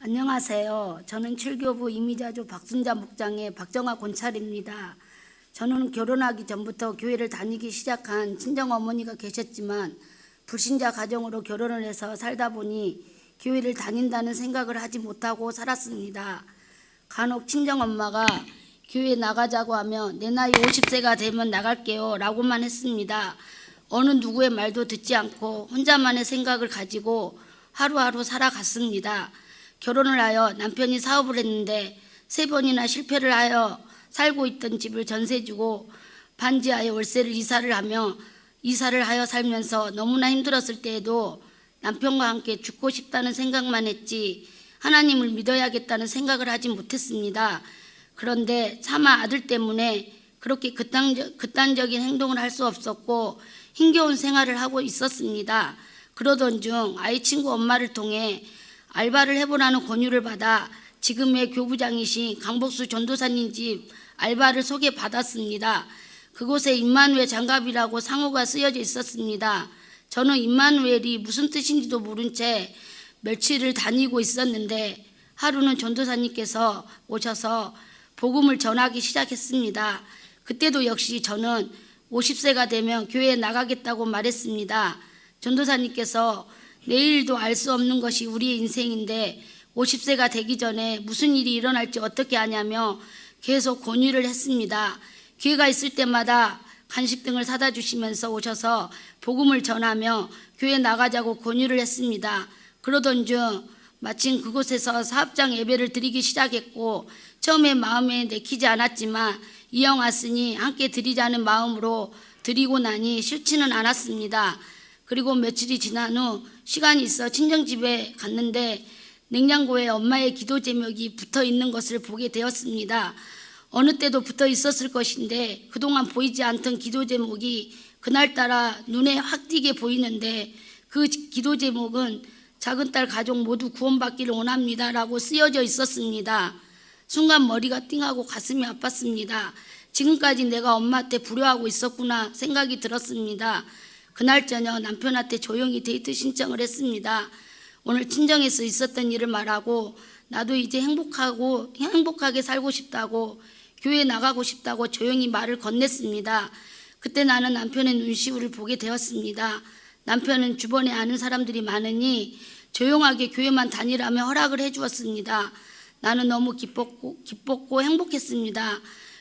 안녕하세요. 저는 7교부 이미자조 박순자 목장의 박정아 권찰입니다. 저는 결혼하기 전부터 교회를 다니기 시작한 친정어머니가 계셨지만 불신자 가정으로 결혼을 해서 살다 보니 교회를 다닌다는 생각을 하지 못하고 살았습니다. 간혹 친정엄마가 교회 나가자고 하면 내 나이 50세가 되면 나갈게요 라고만 했습니다. 어느 누구의 말도 듣지 않고 혼자만의 생각을 가지고 하루하루 살아갔습니다. 결혼을 하여 남편이 사업을 했는데 3번이나 실패를 하여 살고 있던 집을 전세 주고 반지하에 월세를 이사를 하여 살면서 너무나 힘들었을 때에도 남편과 함께 죽고 싶다는 생각만 했지 하나님을 믿어야겠다는 생각을 하지 못했습니다. 그런데 차마 아들 때문에 그렇게 극단적인 행동을 할 수 없었고 힘겨운 생활을 하고 있었습니다. 그러던 중 아이 친구 엄마를 통해 알바를 해보라는 권유를 받아 지금의 교부장이신 강복수 전도사님 집 알바를 소개받았습니다. 그곳에 임마누엘 장갑이라고 상호가 쓰여져 있었습니다. 저는 임마누엘이 무슨 뜻인지도 모른 채 며칠을 다니고 있었는데 하루는 전도사님께서 오셔서 복음을 전하기 시작했습니다. 그때도 역시 저는 50세가 되면 교회에 나가겠다고 말했습니다. 전도사님께서 내일도 알 수 없는 것이 우리의 인생인데 50세가 되기 전에 무슨 일이 일어날지 어떻게 아냐며 계속 권유를 했습니다. 기회가 있을 때마다 간식 등을 사다 주시면서 오셔서 복음을 전하며 교회 나가자고 권유를 했습니다. 그러던 중 마침 그곳에서 사업장 예배를 드리기 시작했고 처음에 마음에 내키지 않았지만 이왕 왔으니 함께 드리자는 마음으로 드리고 나니 싫지는 않았습니다. 그리고 며칠이 지난 후 시간이 있어 친정집에 갔는데 냉장고에 엄마의 기도 제목이 붙어 있는 것을 보게 되었습니다. 어느 때도 붙어 있었을 것인데 그동안 보이지 않던 기도 제목이 그날따라 눈에 확 띄게 보이는데 그 기도 제목은 작은 딸 가족 모두 구원받기를 원합니다 라고 쓰여져 있었습니다. 순간 머리가 띵하고 가슴이 아팠습니다. 지금까지 내가 엄마한테 불효하고 있었구나 생각이 들었습니다. 그날 저녁 남편한테 조용히 데이트 신청을 했습니다. 오늘 친정에서 있었던 일을 말하고 나도 이제 행복하게 살고 싶다고 교회 나가고 싶다고 조용히 말을 건넸습니다. 그때 나는 남편의 눈시울을 보게 되었습니다. 남편은 주변에 아는 사람들이 많으니 조용하게 교회만 다니라며 허락을 해주었습니다. 나는 너무 기뻤고 행복했습니다.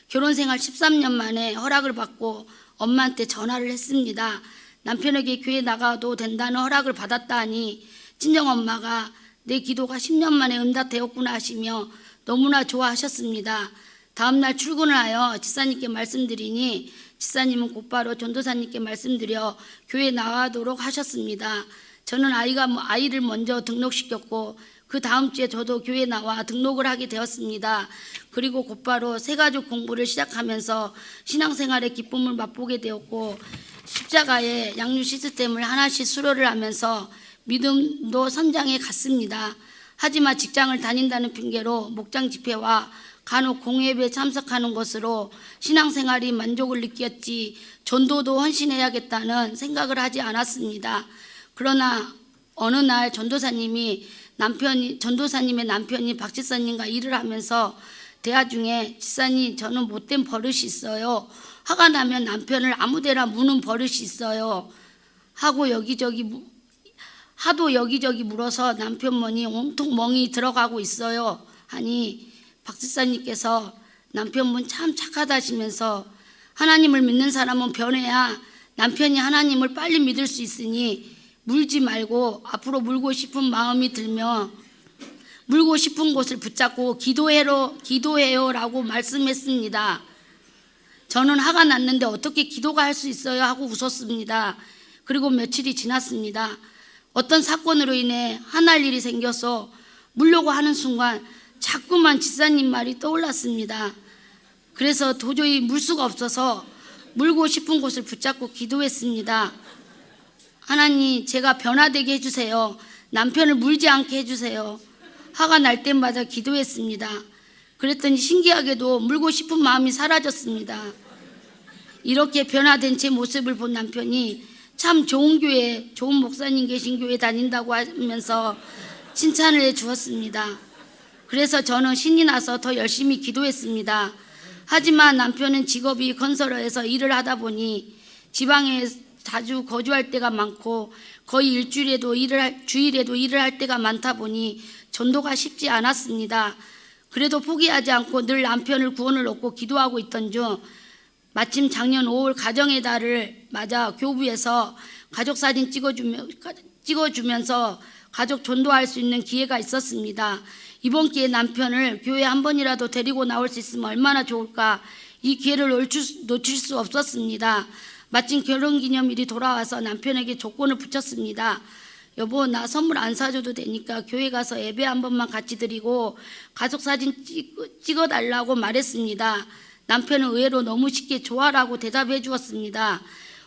결혼생활 13년 만에 허락을 받고 엄마한테 전화를 했습니다. 남편에게 교회 나가도 된다는 허락을 받았다 하니 친정엄마가 내 기도가 10년 만에 응답되었구나 하시며 너무나 좋아하셨습니다. 다음날 출근을 하여 집사님께 말씀드리니 집사님은 곧바로 전도사님께 말씀드려 교회 나가도록 하셨습니다. 저는 아이를 먼저 등록시켰고 그 다음 주에 저도 교회에 나와 등록을 하게 되었습니다. 그리고 곧바로 새가족 공부를 시작하면서 신앙생활의 기쁨을 맛보게 되었고 십자가의 양육 시스템을 하나씩 수료를 하면서 믿음도 선장해 갔습니다. 하지만 직장을 다닌다는 핑계로 목장 집회와 간혹 공예배에 참석하는 것으로 신앙생활이 만족을 느꼈지 전도도 헌신해야겠다는 생각을 하지 않았습니다. 그러나 어느 날 전도사님의 남편이 박 집사님과 일을 하면서 대화 중에 집사님 저는 못된 버릇이 있어요. 화가 나면 남편을 아무데나 무는 버릇이 있어요. 하도 여기저기 물어서 남편 머니 온통 멍이 들어가고 있어요. 하니 박 집사님께서 남편분 참 착하다 하시면서 하나님을 믿는 사람은 변해야 남편이 하나님을 빨리 믿을 수 있으니 물지 말고 앞으로 물고 싶은 마음이 들며 물고 싶은 곳을 붙잡고 기도해요 라고 말씀했습니다. 저는 화가 났는데 어떻게 기도가 할 수 있어요 하고 웃었습니다. 그리고 며칠이 지났습니다. 어떤 사건으로 인해 화날 일이 생겨서 물려고 하는 순간 자꾸만 집사님 말이 떠올랐습니다. 그래서 도저히 물 수가 없어서 물고 싶은 곳을 붙잡고 기도했습니다. 하나님 제가 변화되게 해주세요. 남편을 물지 않게 해주세요. 화가 날 때마다 기도했습니다. 그랬더니 신기하게도 물고 싶은 마음이 사라졌습니다. 이렇게 변화된 제 모습을 본 남편이 참 좋은 교회, 좋은 목사님 계신 교회 다닌다고 하면서 칭찬을 해 주었습니다. 그래서 저는 신이 나서 더 열심히 기도했습니다. 하지만 남편은 직업이 건설회에서 일을 하다 보니 지방에 자주 거주할 때가 많고 거의 주일에도 일을 할 때가 많다 보니 전도가 쉽지 않았습니다. 그래도 포기하지 않고 늘 남편을 구원을 얻고 기도하고 있던 중 마침 작년 5월 가정의 달을 맞아 교부에서 가족 사진 찍어주면서 가족 전도할 수 있는 기회가 있었습니다. 이번 기회에 남편을 교회 한 번이라도 데리고 나올 수 있으면 얼마나 좋을까. 이 기회를 놓칠 수 없었습니다. 마침 결혼기념일이 돌아와서 남편에게 조건을 붙였습니다. 여보, 나 선물 안 사줘도 되니까 교회 가서 예배 한 번만 같이 드리고 가족 사진 찍어달라고 말했습니다. 남편은 의외로 너무 쉽게 좋아라고 대답해 주었습니다.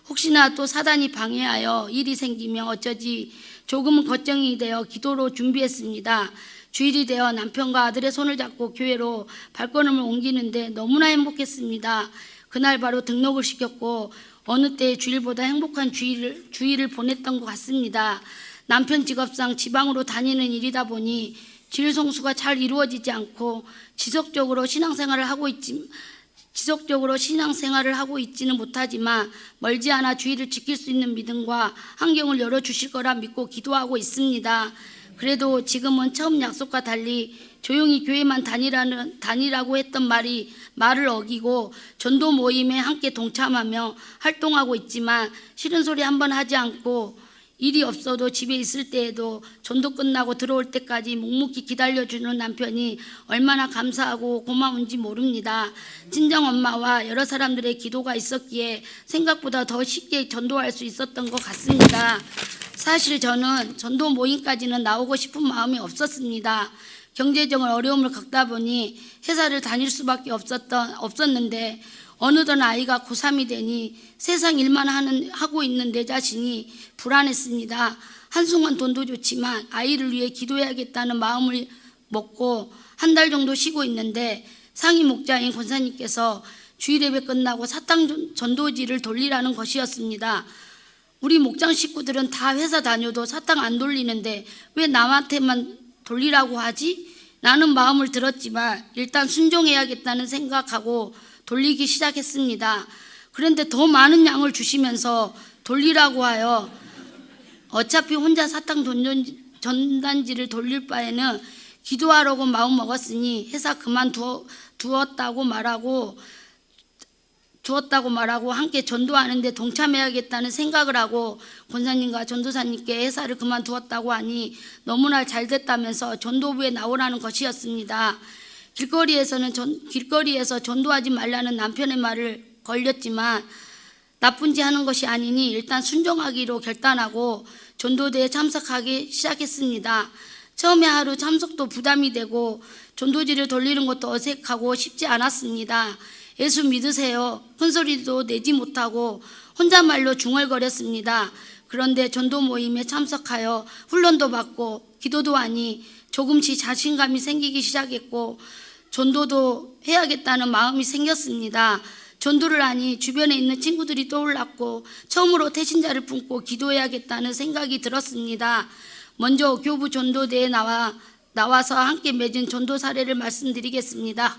혹시나 또 사단이 방해하여 일이 생기면 어쩌지 조금은 걱정이 되어 기도로 준비했습니다. 주일이 되어 남편과 아들의 손을 잡고 교회로 발걸음을 옮기는데 너무나 행복했습니다. 그날 바로 등록을 시켰고 어느 때의 주일보다 행복한 주일을 보냈던 것 같습니다. 남편 직업상 지방으로 다니는 일이다 보니 주일 성수가 잘 이루어지지 않고 지속적으로 신앙생활을 하고 있지는 못하지만 멀지 않아 주일을 지킬 수 있는 믿음과 환경을 열어주실 거라 믿고 기도하고 있습니다. 그래도 지금은 처음 약속과 달리 조용히 교회만 다니라고 했던 말을 어기고 전도 모임에 함께 동참하며 활동하고 있지만 싫은 소리 한번 하지 않고 일이 없어도 집에 있을 때에도 전도 끝나고 들어올 때까지 묵묵히 기다려주는 남편이 얼마나 감사하고 고마운지 모릅니다. 친정엄마와 여러 사람들의 기도가 있었기에 생각보다 더 쉽게 전도할 수 있었던 것 같습니다. 사실 저는 전도 모임까지는 나오고 싶은 마음이 없었습니다. 경제적인 어려움을 겪다 보니 회사를 다닐 수밖에 없었는데 어느덧 아이가 고3이 되니 세상 일만 하고 있는 내 자신이 불안했습니다. 한순간 돈도 좋지만 아이를 위해 기도해야겠다는 마음을 먹고 한 달 정도 쉬고 있는데 상임 목자인 권사님께서 주일 예배 끝나고 사탕 전도지를 돌리라는 것이었습니다. 우리 목장 식구들은 다 회사 다녀도 사탕 안 돌리는데 왜 남한테만 돌리라고 하지? 라는 마음을 들었지만 일단 순종해야겠다는 생각하고 돌리기 시작했습니다. 그런데 더 많은 양을 주시면서 돌리라고 하여 어차피 혼자 사탕 전단지를 돌릴 바에는 기도하려고 마음 먹었으니 회사 두었다고 말하고 함께 전도하는데 동참해야겠다는 생각을 하고 권사님과 전도사님께 회사를 그만두었다고 하니 너무나 잘 됐다면서 전도부에 나오라는 것이었습니다. 길거리에서 전도하지 말라는 남편의 말을 걸렸지만 나쁜 짓 하는 것이 아니니 일단 순종하기로 결단하고 전도대에 참석하기 시작했습니다. 처음에 하루 참석도 부담이 되고 전도지를 돌리는 것도 어색하고 쉽지 않았습니다. 예수 믿으세요. 큰 소리도 내지 못하고 혼잣말로 중얼거렸습니다. 그런데 전도 모임에 참석하여 훈련도 받고 기도도 하니 조금씩 자신감이 생기기 시작했고 전도도 해야겠다는 마음이 생겼습니다. 전도를 하니 주변에 있는 친구들이 떠올랐고 처음으로 태신자를 품고 기도해야겠다는 생각이 들었습니다. 먼저 교부 전도대에 나와서 함께 맺은 전도 사례를 말씀드리겠습니다.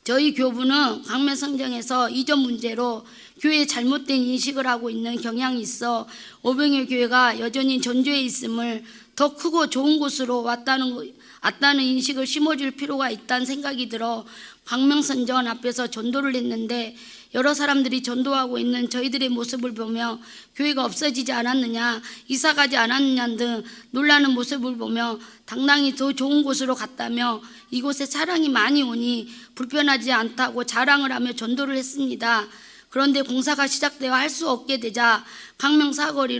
저희 교부는 강면성정에서 이전 문제로 교회에 잘못된 인식을 하고 있는 경향이 있어 오병일 교회가 여전히 전주에 있음을 더 크고 좋은 곳으로 왔다는 인식을 심어줄 필요가 있다는 생각이 들어 광명선전 앞에서 전도를 했는데 여러 사람들이 전도하고 있는 저희들의 모습을 보며 교회가 없어지지 않았느냐, 이사가지 않았느냐 등 놀라는 모습을 보며 당당히 더 좋은 곳으로 갔다며 이곳에 차량이 많이 오니 불편하지 않다고 자랑을 하며 전도를 했습니다. 그런데 공사가 시작되어 할 수 없게 되자 강명사거리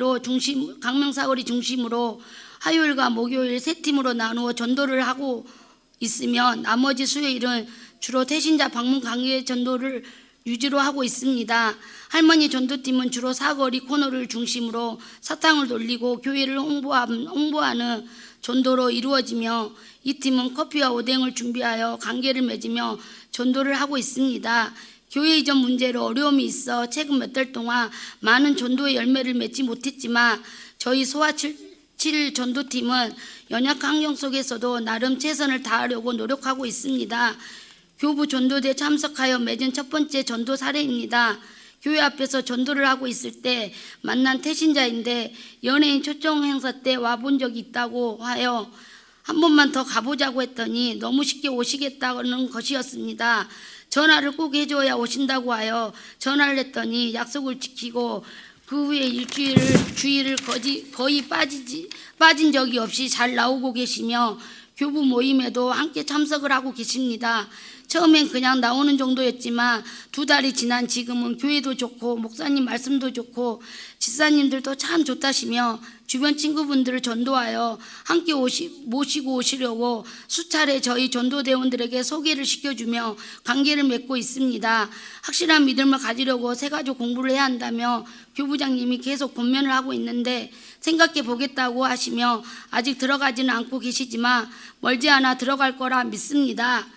중심으로 화요일과 목요일 세 팀으로 나누어 전도를 하고 있으며 나머지 수요일은 주로 태신자 방문 강의 전도를 유지로 하고 있습니다. 할머니 전도팀은 주로 사거리 코너를 중심으로 사탕을 돌리고 교회를 홍보하는 전도로 이루어지며 이 팀은 커피와 오뎅을 준비하여 관계를 맺으며 전도를 하고 있습니다. 교회 이전 문제로 어려움이 있어 최근 몇 달 동안 많은 전도의 열매를 맺지 못했지만 저희 소아 7 전도팀은 연약한 환경 속에서도 나름 최선을 다하려고 노력하고 있습니다. 교부 전도대 참석하여 맺은 첫 번째 전도 사례입니다. 교회 앞에서 전도를 하고 있을 때 만난 태신자인데 연예인 초청 행사 때 와본 적이 있다고 하여 한 번만 더 가보자고 했더니 너무 쉽게 오시겠다는 것이었습니다. 전화를 꼭 해줘야 오신다고 하여 전화를 했더니 약속을 지키고 그 후에 주일을 거의 빠진 적이 없이 잘 나오고 계시며 교부 모임에도 함께 참석을 하고 계십니다. 처음엔 그냥 나오는 정도였지만 2달이 지난 지금은 교회도 좋고 목사님 말씀도 좋고 집사님들도 참 좋다시며 주변 친구분들을 전도하여 함께 모시고 오시려고 수차례 저희 전도대원들에게 소개를 시켜주며 관계를 맺고 있습니다. 확실한 믿음을 가지려고 새가족 공부를 해야 한다며 교부장님이 계속 권면을 하고 있는데 생각해 보겠다고 하시며 아직 들어가지는 않고 계시지만 멀지 않아 들어갈 거라 믿습니다.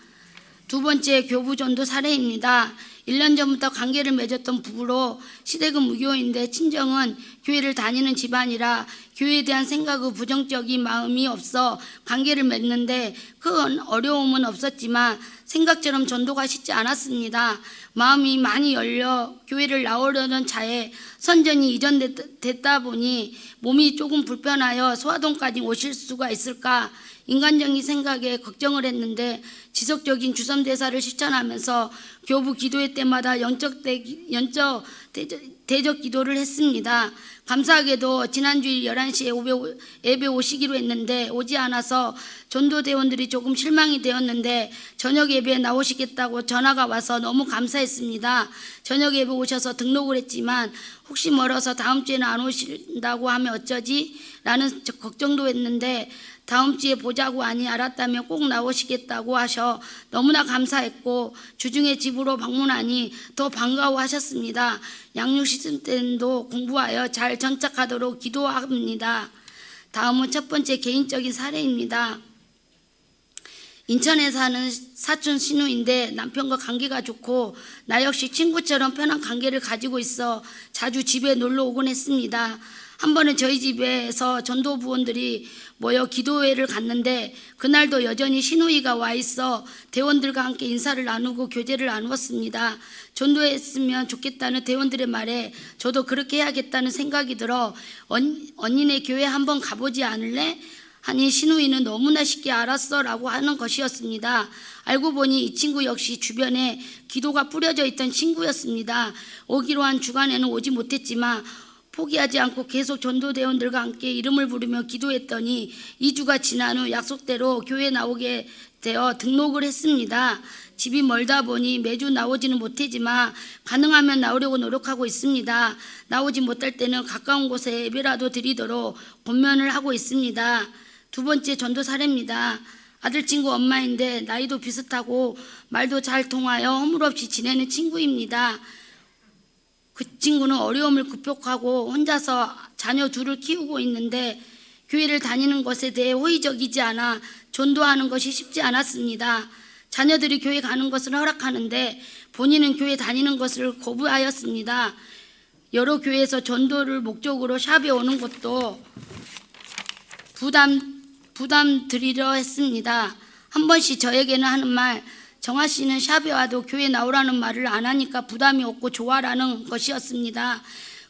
두 번째 교부 전도 사례입니다. 1년 전부터 관계를 맺었던 부부로 시댁은 무교인데 친정은 교회를 다니는 집안이라 교회에 대한 생각의 부정적인 마음이 없어 관계를 맺는데 큰 어려움은 없었지만 생각처럼 전도가 쉽지 않았습니다. 마음이 많이 열려 교회를 나오려던 차에 선전이 이전됐다 보니 몸이 조금 불편하여 소화동까지 오실 수가 있을까 인간적인 생각에 걱정을 했는데 지속적인 주선대사를 실천하면서 교부 기도회 때마다 영적 대적 기도를 했습니다. 감사하게도 지난 주일 11시에 예배 오시기로 했는데 오지 않아서 전도대원들이 조금 실망이 되었는데 저녁 예배에 나오시겠다고 전화가 와서 너무 감사했습니다. 저녁 예배 오셔서 등록을 했지만 혹시 멀어서 다음 주에는 안 오신다고 하면 어쩌지? 라는 걱정도 했는데 다음 주에 보자고 하니 알았다면 꼭 나오시겠다고 하셔 너무나 감사했고 주중에 집으로 방문하니 더 반가워하셨습니다. 양육 시즌 때도 공부하여 잘 정착하도록 기도합니다. 다음은 첫 번째 개인적인 사례입니다. 인천에 사는 사촌 신우인데 남편과 관계가 좋고 나 역시 친구처럼 편한 관계를 가지고 있어 자주 집에 놀러 오곤 했습니다. 한 번은 저희 집에서 전도부원들이 모여 기도회를 갔는데 그날도 여전히 신우이가 와 있어 대원들과 함께 인사를 나누고 교제를 나누었습니다. 전도했으면 좋겠다는 대원들의 말에 저도 그렇게 해야겠다는 생각이 들어 언니네 교회 한번 가보지 않을래? 하니 신우이는 너무나 쉽게 알았어 라고 하는 것이었습니다. 알고 보니 이 친구 역시 주변에 기도가 뿌려져 있던 친구였습니다. 오기로 한 주간에는 오지 못했지만 포기하지 않고 계속 전도대원들과 함께 이름을 부르며 기도했더니 2주가 지난 후 약속대로 교회에 나오게 되어 등록을 했습니다. 집이 멀다 보니 매주 나오지는 못하지만 가능하면 나오려고 노력하고 있습니다. 나오지 못할 때는 가까운 곳에 예배라도 드리도록 권면을 하고 있습니다. 두 번째 전도 사례입니다. 아들 친구 엄마인데 나이도 비슷하고 말도 잘 통하여 허물없이 지내는 친구입니다. 그 친구는 어려움을 극복하고 혼자서 자녀 둘을 키우고 있는데 교회를 다니는 것에 대해 호의적이지 않아 전도하는 것이 쉽지 않았습니다. 자녀들이 교회 가는 것을 허락하는데 본인은 교회 다니는 것을 거부하였습니다. 여러 교회에서 전도를 목적으로 샵에 오는 것도 부담 드리려 했습니다. 한 번씩 저에게는 하는 말, 정아 씨는 샵에 와도 교회 나오라는 말을 안 하니까 부담이 없고 좋아라는 것이었습니다.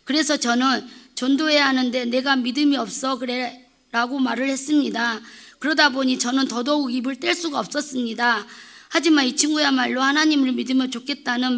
그래서 저는 전도해야 하는데 내가 믿음이 없어 그래 라고 말을 했습니다. 그러다 보니 저는 더더욱 입을 뗄 수가 없었습니다. 하지만 이 친구야말로 하나님을 믿으면 좋겠다는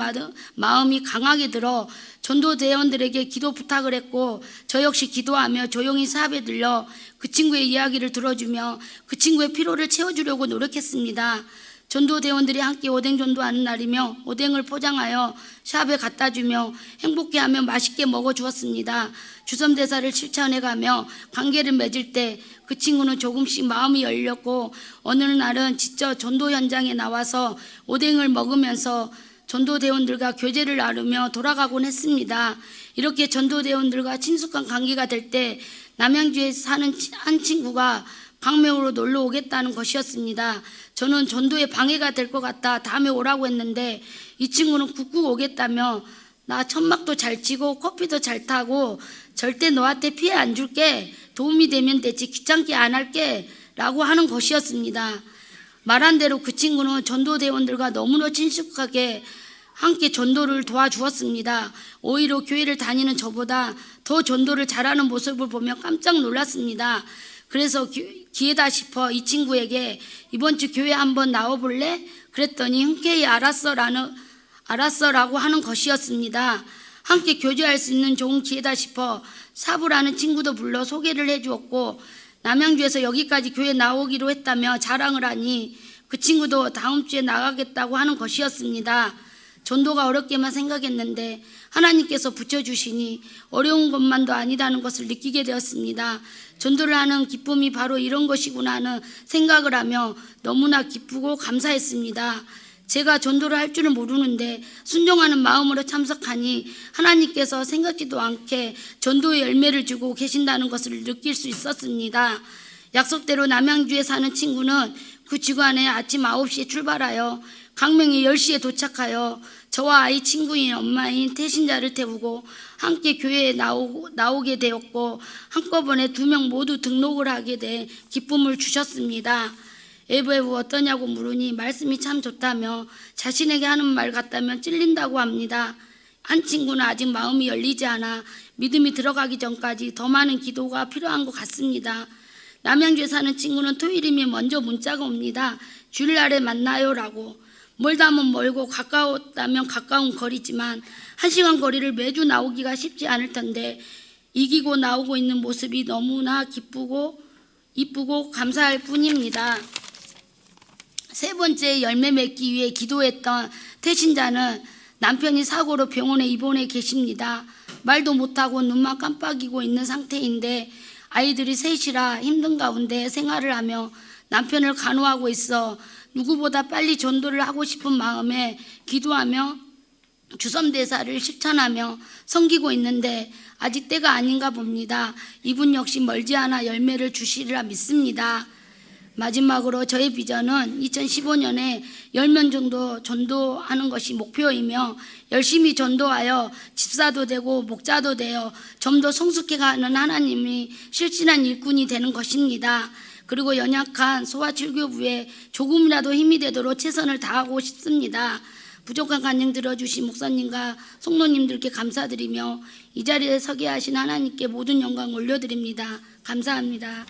마음이 강하게 들어 전도대원들에게 기도 부탁을 했고 저 역시 기도하며 조용히 샵에 들려 그 친구의 이야기를 들어주며 그 친구의 피로를 채워주려고 노력했습니다. 전도대원들이 함께 오뎅 전도하는 날이며 오뎅을 포장하여 샵에 갖다 주며 행복해하며 맛있게 먹어주었습니다. 주섬대사를 실천해가며 관계를 맺을 때 그 친구는 조금씩 마음이 열렸고 어느 날은 직접 전도 현장에 나와서 오뎅을 먹으면서 전도대원들과 교제를 나누며 돌아가곤 했습니다. 이렇게 전도대원들과 친숙한 관계가 될 때 남양주에 사는 한 친구가 광명으로 놀러 오겠다는 것이었습니다. 저는 전도에 방해가 될 것 같아 다음에 오라고 했는데 이 친구는 굳고 오겠다며 나 천막도 잘 치고 커피도 잘 타고 절대 너한테 피해 안 줄게. 도움이 되면 되지 귀찮게 안 할게. 라고 하는 것이었습니다. 말한 대로 그 친구는 전도대원들과 너무나 친숙하게 함께 전도를 도와주었습니다. 오히려 교회를 다니는 저보다 더 전도를 잘하는 모습을 보며 깜짝 놀랐습니다. 그래서 기회다 싶어 이 친구에게 이번 주 교회 한번 나와볼래? 그랬더니 흔쾌히 알았어라고 하는 것이었습니다. 함께 교제할 수 있는 좋은 기회다 싶어 사부라는 친구도 불러 소개를 해주었고 남양주에서 여기까지 교회 나오기로 했다며 자랑을 하니 그 친구도 다음 주에 나가겠다고 하는 것이었습니다. 전도가 어렵게만 생각했는데 하나님께서 붙여주시니 어려운 것만도 아니다는 것을 느끼게 되었습니다. 전도를 하는 기쁨이 바로 이런 것이구나 하는 생각을 하며 너무나 기쁘고 감사했습니다. 제가 전도를 할 줄은 모르는데 순종하는 마음으로 참석하니 하나님께서 생각지도 않게 전도의 열매를 주고 계신다는 것을 느낄 수 있었습니다. 약속대로 남양주에 사는 친구는 그 주간에 아침 9시에 출발하여 강명이 10시에 도착하여 저와 아이 친구인 엄마인 태신자를 태우고 함께 교회에 나오게 되었고 한꺼번에 2명 모두 등록을 하게 돼 기쁨을 주셨습니다. 에브에브 어떠냐고 물으니 말씀이 참 좋다며 자신에게 하는 말 같다면 찔린다고 합니다. 한 친구는 아직 마음이 열리지 않아 믿음이 들어가기 전까지 더 많은 기도가 필요한 것 같습니다. 남양주에 사는 친구는 토요일이면 먼저 문자가 옵니다. 주일날에 만나요라고. 멀다면 멀고 가까웠다면 가까운 거리지만 1시간 거리를 매주 나오기가 쉽지 않을 텐데 이기고 나오고 있는 모습이 너무나 이쁘고 감사할 뿐입니다. 세 번째 열매 맺기 위해 기도했던 태신자는 남편이 사고로 병원에 입원해 계십니다. 말도 못하고 눈만 깜빡이고 있는 상태인데 아이들이 셋이라 힘든 가운데 생활을 하며 남편을 간호하고 있어 누구보다 빨리 전도를 하고 싶은 마음에 기도하며 주섬대사를 실천하며 섬기고 있는데 아직 때가 아닌가 봅니다. 이분 역시 멀지 않아 열매를 주시리라 믿습니다. 마지막으로 저의 비전은 2015년에 10명 정도 전도하는 것이 목표이며 열심히 전도하여 집사도 되고 목자도 되어 좀 더 성숙해가는 하나님이 실신한 일꾼이 되는 것입니다. 그리고 연약한 소아칠교부에 조금이라도 힘이 되도록 최선을 다하고 싶습니다. 부족한 간증 들어주신 목사님과 성도님들께 감사드리며 이 자리에 서게 하신 하나님께 모든 영광 올려드립니다. 감사합니다.